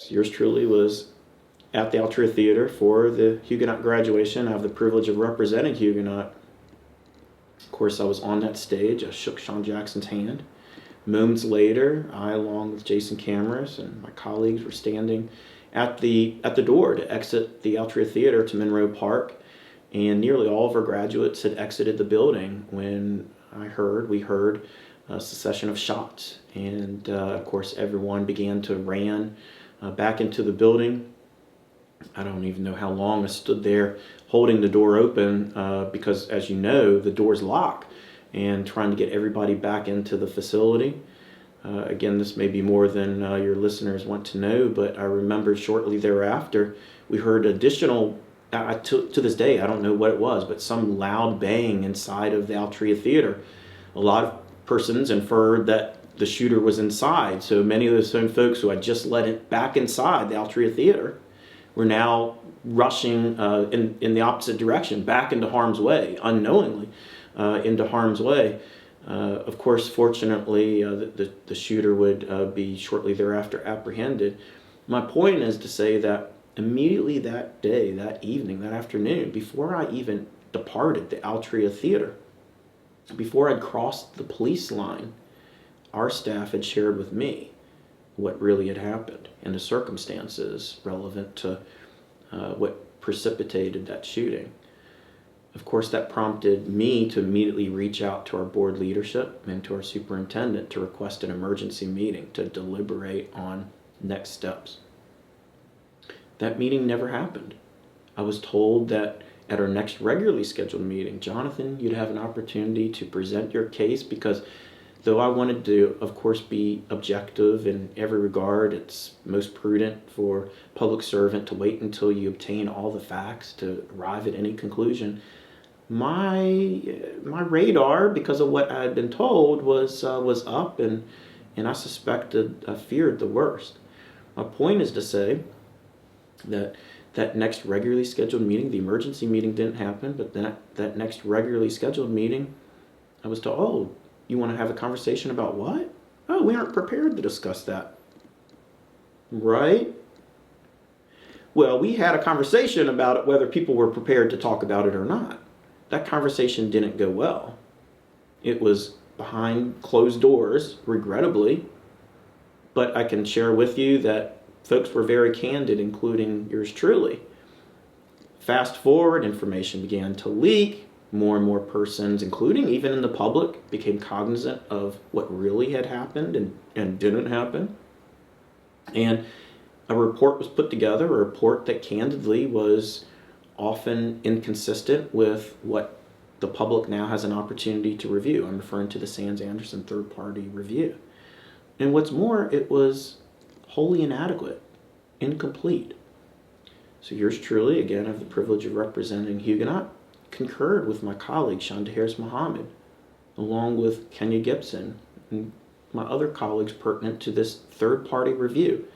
Yes, yours truly was at the Altria Theater for the Huguenot graduation. I have the privilege of representing Huguenot. Of course, I was on that stage. I shook Sean Jackson's hand. Moments later, I, along with Jason Cameras and my colleagues, were standing at the door to exit the Altria Theater to Monroe Park, and nearly all of our graduates had exited the building when we heard a succession of shots, and of course everyone began to ran back into the building. I don't even know how long I stood there holding the door open because, as you know, the door's locked, and trying to get everybody back into the facility. Again, this may be more than your listeners want to know, but I remember shortly thereafter we heard additional, to this day I don't know what it was, but some loud bang inside of the Altria Theater. A lot of persons inferred that the shooter was inside, so many of those same folks who had just let it back inside the Altria Theater were now rushing in the opposite direction, back into harm's way, unknowingly into harm's way. Of course, fortunately, the shooter would be shortly thereafter apprehended. My point is to say that immediately that day, that evening, that afternoon, before I even departed the Altria Theater, before I'd crossed the police line, our staff had shared with me what really had happened and the circumstances relevant to what precipitated that shooting. Of course, that prompted me to immediately reach out to our board leadership and to our superintendent to request an emergency meeting to deliberate on next steps. That meeting never happened. I was told that at our next regularly scheduled meeting, Jonathan, you'd have an opportunity to present your case, because though I wanted to, of course, be objective in every regard, it's most prudent for a public servant to wait until you obtain all the facts to arrive at any conclusion. My radar, because of what I had been told, was up, and I feared the worst. My point is to say that next regularly scheduled meeting, the emergency meeting didn't happen, but that next regularly scheduled meeting, I was told, oh, you want to have a conversation about what? Oh, we aren't prepared to discuss that. Right? Well, we had a conversation about it, whether people were prepared to talk about it or not. That conversation didn't go well. It was behind closed doors, regrettably, but I can share with you that folks were very candid, including yours truly. Fast forward, information began to leak. More and more persons, including even in the public, became cognizant of what really had happened and didn't happen. And a report was put together, a report that candidly was often inconsistent with what the public now has an opportunity to review. I'm referring to the Sands-Anderson third-party review. And what's more, it was wholly inadequate, incomplete. So yours truly, again, I have the privilege of representing Huguenot, concurred with my colleague, Shonda Harris-Muhammad, along with Kenya Gibson and my other colleagues pertinent to this third-party review.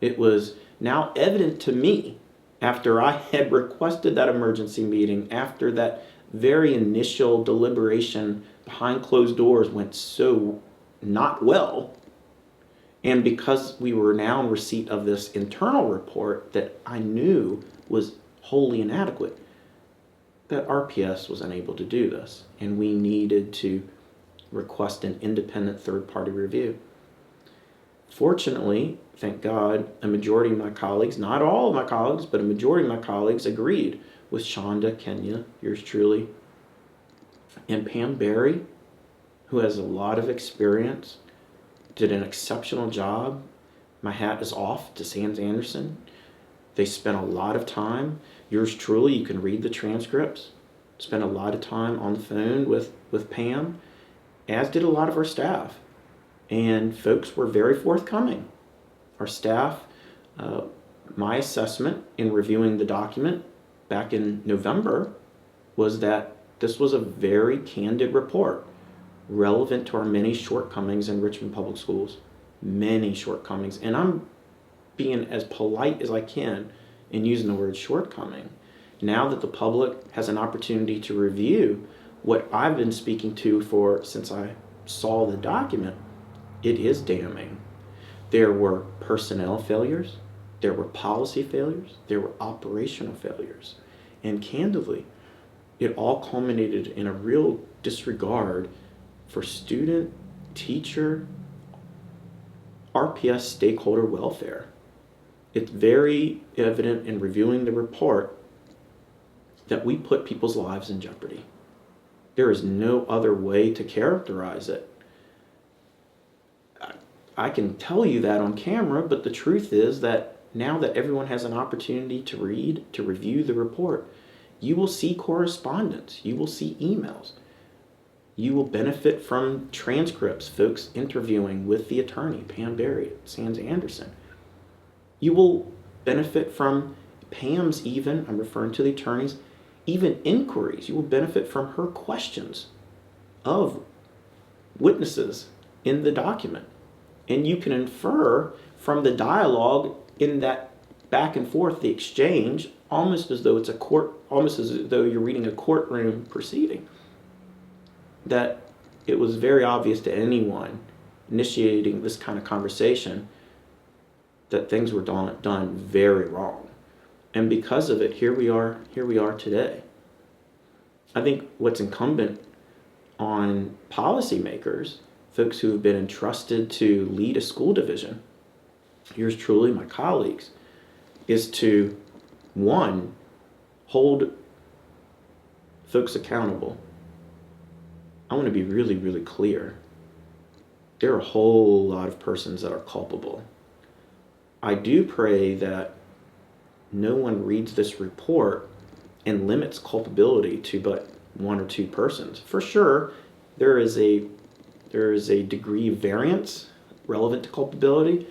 It was now evident to me, after I had requested that emergency meeting, after that very initial deliberation behind closed doors went so not well, and because we were now in receipt of this internal report that I knew was wholly inadequate, that RPS was unable to do this, and we needed to request an independent third-party review. Fortunately, thank God, a majority of my colleagues, not all of my colleagues, but a majority of my colleagues agreed with Shonda, Kenya, yours truly, and Pam Berry, who has a lot of experience, did an exceptional job. My hat is off to Sands-Anderson. They spent a lot of time. Yours truly, you can read the transcripts. Spent a lot of time on the phone with Pam, as did a lot of our staff. And folks were very forthcoming. Our staff, my assessment in reviewing the document back in November was that this was a very candid report relevant to our many shortcomings in Richmond Public Schools. Many shortcomings. And I'm being as polite as I can in using the word shortcoming. Now that the public has an opportunity to review what I've been speaking to since I saw the document, it is damning. There were personnel failures. There were policy failures. There were operational failures. And candidly, it all culminated in a real disregard for student, teacher, RPS stakeholder welfare. It's very evident in reviewing the report that we put people's lives in jeopardy. There is no other way to characterize it. I can tell you that on camera, but the truth is that now that everyone has an opportunity to read, to review the report, you will see correspondence, you will see emails, you will benefit from transcripts, folks interviewing with the attorney, Pam Berry at Sands Anderson. You will benefit from Pam's even, I'm referring to the attorneys, even inquiries. You will benefit from her questions of witnesses in the document. And you can infer from the dialogue in that back and forth, the exchange, almost as though it's a court, almost as though you're reading a courtroom proceeding, that it was very obvious to anyone initiating this kind of conversation that things were done very wrong. And because of it, here we are today. I think what's incumbent on policymakers, folks who have been entrusted to lead a school division, yours truly, my colleagues, is to, one, hold folks accountable. I want to be really, really clear. There are a whole lot of persons that are culpable. I do pray that no one reads this report and limits culpability to but one or two persons. For sure, there is a degree of variance relevant to culpability.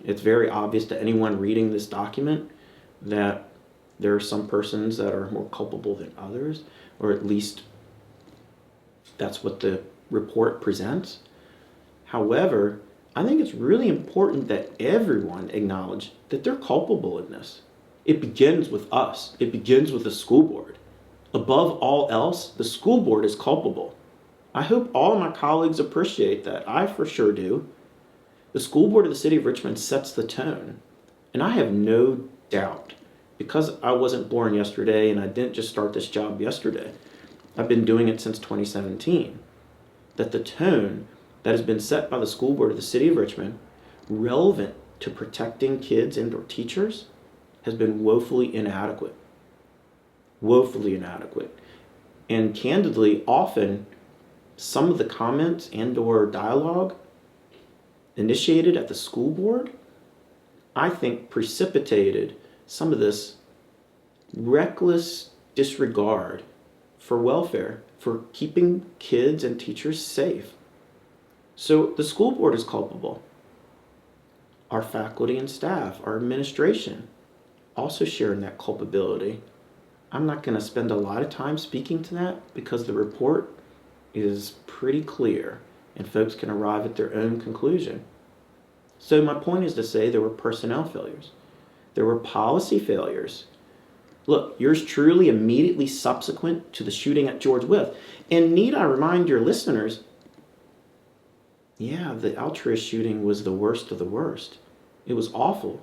It's very obvious to anyone reading this document that there are some persons that are more culpable than others, or at least that's what the report presents. However, I think it's really important that everyone acknowledge that they're culpable in this. It begins with us. It begins with the school board. Above all else, the school board is culpable. I hope all of my colleagues appreciate that. I for sure do. The school board of the city of Richmond sets the tone. And I have no doubt, because I wasn't born yesterday and I didn't just start this job yesterday, I've been doing it since 2017, that the tone that has been set by the school board of the city of Richmond, relevant to protecting kids and or teachers, has been woefully inadequate. Woefully inadequate. And candidly, often, some of the comments and or dialogue initiated at the school board, I think precipitated some of this reckless disregard for welfare, for keeping kids and teachers safe. So the school board is culpable. Our faculty and staff, our administration, also share in that culpability. I'm not going to spend a lot of time speaking to that because the report is pretty clear and folks can arrive at their own conclusion. So my point is to say there were personnel failures. There were policy failures. Look, yours truly immediately subsequent to the shooting at George Wythe. And need I remind your listeners, yeah, the Altruist shooting was the worst of the worst. It was awful.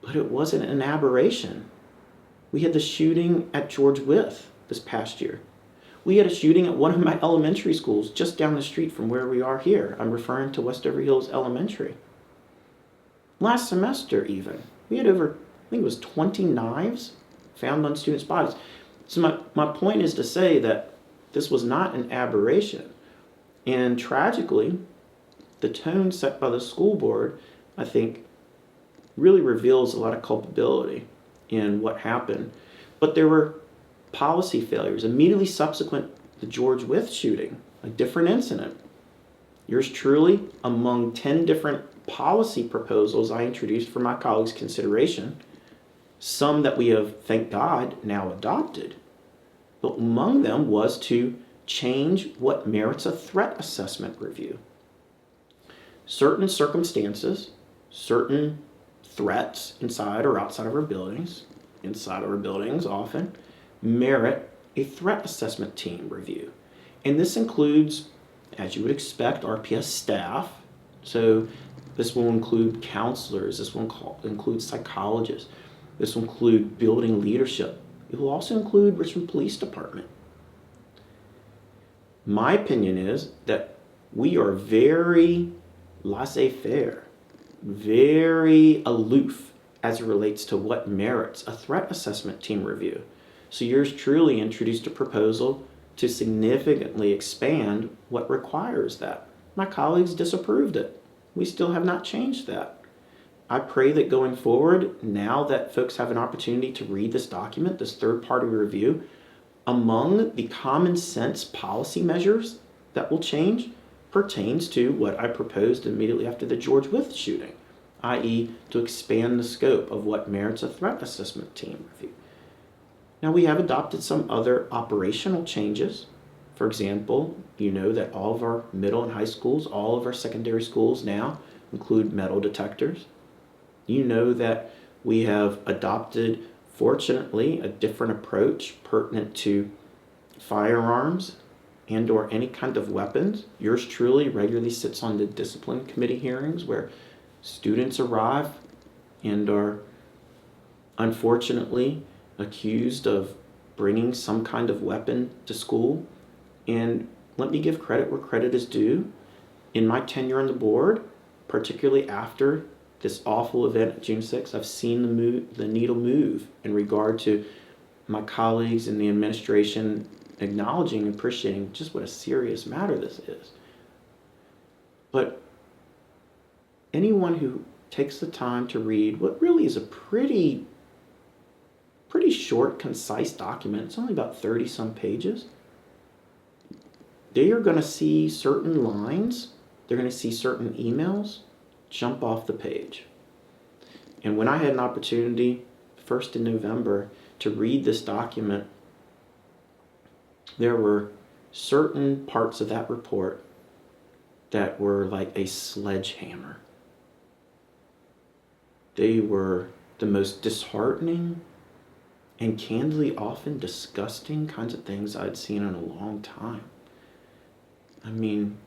But it wasn't an aberration. We had the shooting at George Wythe this past year. We had a shooting at one of my elementary schools just down the street from where we are here. I'm referring to Westover Hills Elementary. Last semester even, we had over, I think it was 20 knives found on students' bodies. So my point is to say that this was not an aberration. And tragically, the tone set by the school board, I think, really reveals a lot of culpability in what happened. But there were policy failures immediately subsequent to the George Wythe shooting, a different incident. Yours truly, among 10 different policy proposals I introduced for my colleagues' consideration, some that we have, thank God, now adopted. But among them was to change what merits a threat assessment review. Certain circumstances, certain threats inside or outside of our buildings often, merit a threat assessment team review. And this includes, as you would expect, RPS staff. So This will include counselors. This will include psychologists. This will include building leadership. It will also include Richmond Police Department. My opinion is that we are very laissez-faire, very aloof as it relates to what merits a threat assessment team review. So yours truly introduced a proposal to significantly expand what requires that. My colleagues disapproved it. We still have not changed that. I pray that going forward, now that folks have an opportunity to read this document, this third-party review, among the common sense policy measures that will change pertains to what I proposed immediately after the George Wythe shooting, i.e. to expand the scope of what merits a threat assessment team review. Now, we have adopted some other operational changes. For example, you know that all of our middle and high schools, all of our secondary schools now include metal detectors. You know that we have adopted, fortunately, a different approach pertinent to firearms and or any kind of weapons. Yours truly regularly sits on the discipline committee hearings where students arrive and are unfortunately accused of bringing some kind of weapon to school. And let me give credit where credit is due. In my tenure on the board, particularly after this awful event of June 6th, I've seen the needle move in regard to my colleagues in the administration acknowledging and appreciating just what a serious matter this is. But anyone who takes the time to read what really is a pretty short, concise document, it's only about 30 some pages, they are going to see certain lines, they're going to see certain emails jump off the page. And when I had an opportunity, first in November, to read this document, there were certain parts of that report that were like a sledgehammer. They were the most disheartening and candidly often disgusting kinds of things I'd seen in a long time. I mean,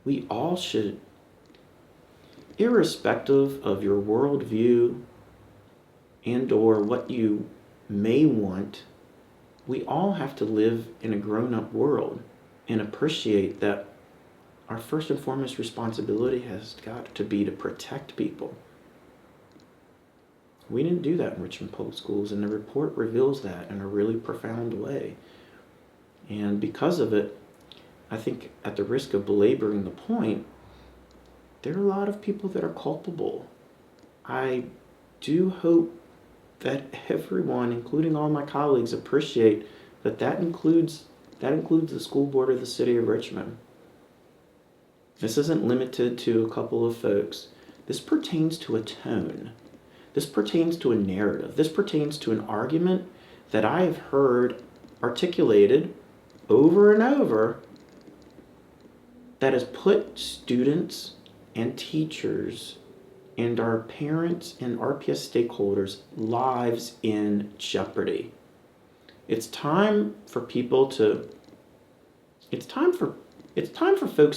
we all should, irrespective of your worldview and or what you may want, we all have to live in a grown-up world and appreciate that our first and foremost responsibility has got to be to protect people. We didn't do that in Richmond Public Schools, and the report reveals that in a really profound way. And because of it, I think at the risk of belaboring the point, there are a lot of people that are culpable. I do hope that everyone, including all my colleagues, appreciate that that includes the school board of the city of Richmond. This isn't limited to a couple of folks. This pertains to a tone. This pertains to a narrative. This pertains to an argument that I have heard articulated over and over that has put students and teachers and our parents and RPS stakeholders' lives in jeopardy. It's time for folks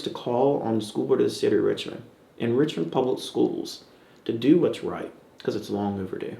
to call on the school board of the city of Richmond and Richmond Public Schools to do what's right, because it's long overdue.